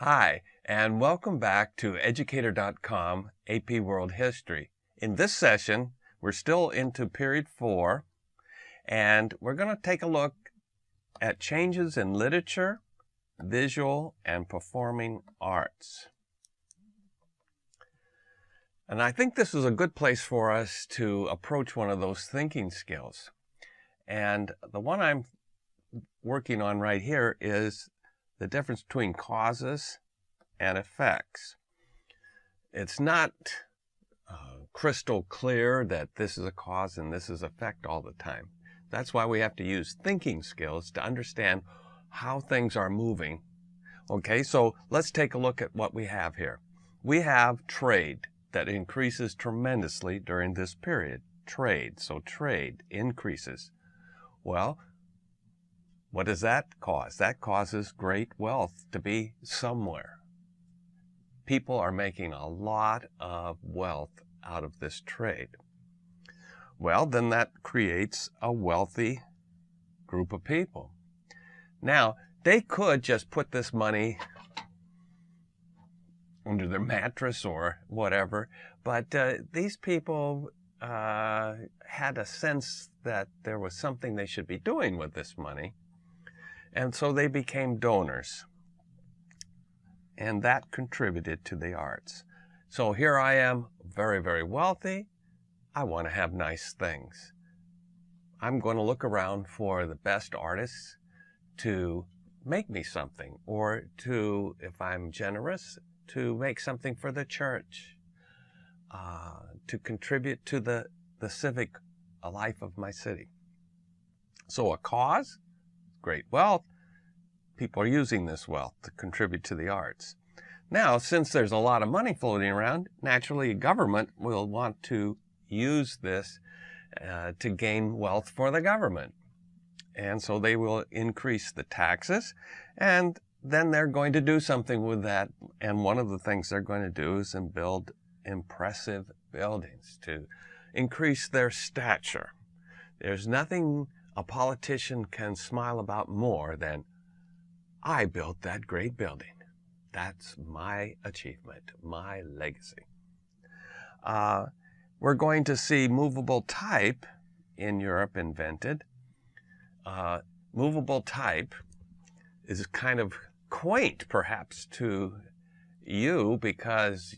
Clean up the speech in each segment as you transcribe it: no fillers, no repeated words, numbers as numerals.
Hi, and welcome back to Educator.com AP World History. In this session, we're still into Period 4, and we're going to take a look at changes in literature, visual, and performing arts. And I think this is a good place for us to approach one of those thinking skills. And the one I'm working on right here is the difference between causes and effects. It's not crystal clear that this is a cause and this is effect all the time. That's why we have to use thinking skills to understand how things are moving. Okay, so let's take a look at what we have here. We have trade that increases tremendously during this period. Trade, so trade increases. Well, what does that cause? That causes great wealth to be somewhere. People are making a lot of wealth out of this trade. Well, then that creates a wealthy group of people. Now, they could just put this money under their mattress or whatever, but these people had a sense that there was something they should be doing with this money. And so they became donors. And that contributed to the arts. So here I am, very, very wealthy. I want to have nice things. I'm going to look around for the best artists to make me something, or to, if I'm generous, to make something for the church, to contribute to the civic life of my city. So a cause, great wealth. People are using this wealth to contribute to the arts. Now, since there's a lot of money floating around, naturally government will want to use this to gain wealth for the government. And so they will increase the taxes, and then they're going to do something with that. And one of the things they're going to do is build impressive buildings to increase their stature. There's nothing a politician can smile about more than, I built that great building. That's my achievement, my legacy. We're going to see movable type in Europe invented. Movable type is kind of quaint, perhaps, to you, because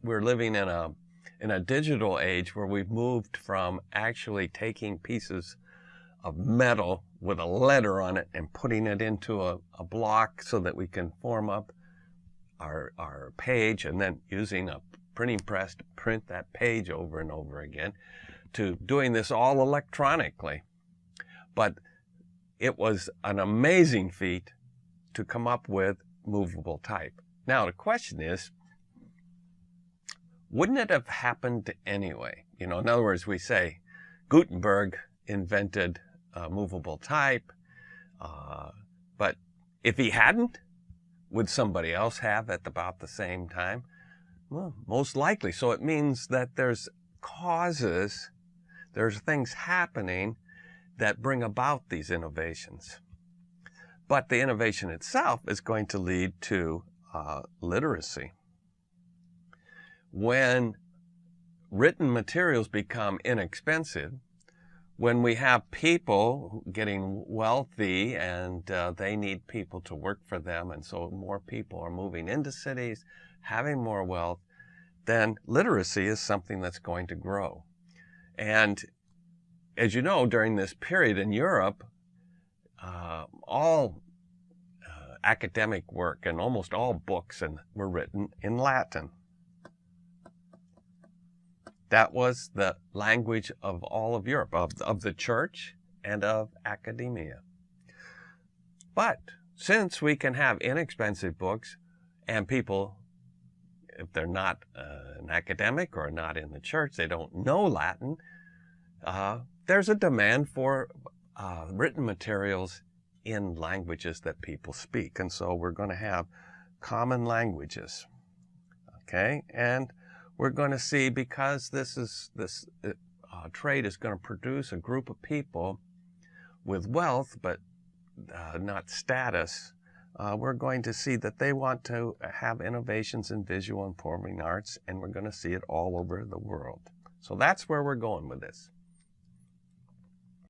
we're living in a digital age where we've moved from actually taking pieces of metal with a letter on it and putting it into a block so that we can form up our page, and then using a printing press to print that page over and over again, to doing this all electronically. But it was an amazing feat to come up with movable type. Now the question is, wouldn't it have happened anyway? You know, in other words, we say Gutenberg invented movable type, but if he hadn't, would somebody else have at about the same time? Well, most likely. So it means that there's causes, there's things happening that bring about these innovations. But the innovation itself is going to lead to literacy. When written materials become inexpensive, when we have people getting wealthy and they need people to work for them, and so more people are moving into cities, having more wealth, then literacy is something that's going to grow. And as you know, during this period in Europe, all academic work and almost all books were written in Latin. That was the language of all of Europe, of the church and of academia. But since we can have inexpensive books, and people, if they're not an academic or not in the church, they don't know Latin, there's a demand for written materials in languages that people speak. And so we're going to have common languages. Okay? And we're going to see, because this trade is going to produce a group of people with wealth, but not status, we're going to see that they want to have innovations in visual and performing arts, and we're going to see it all over the world. So that's where we're going with this.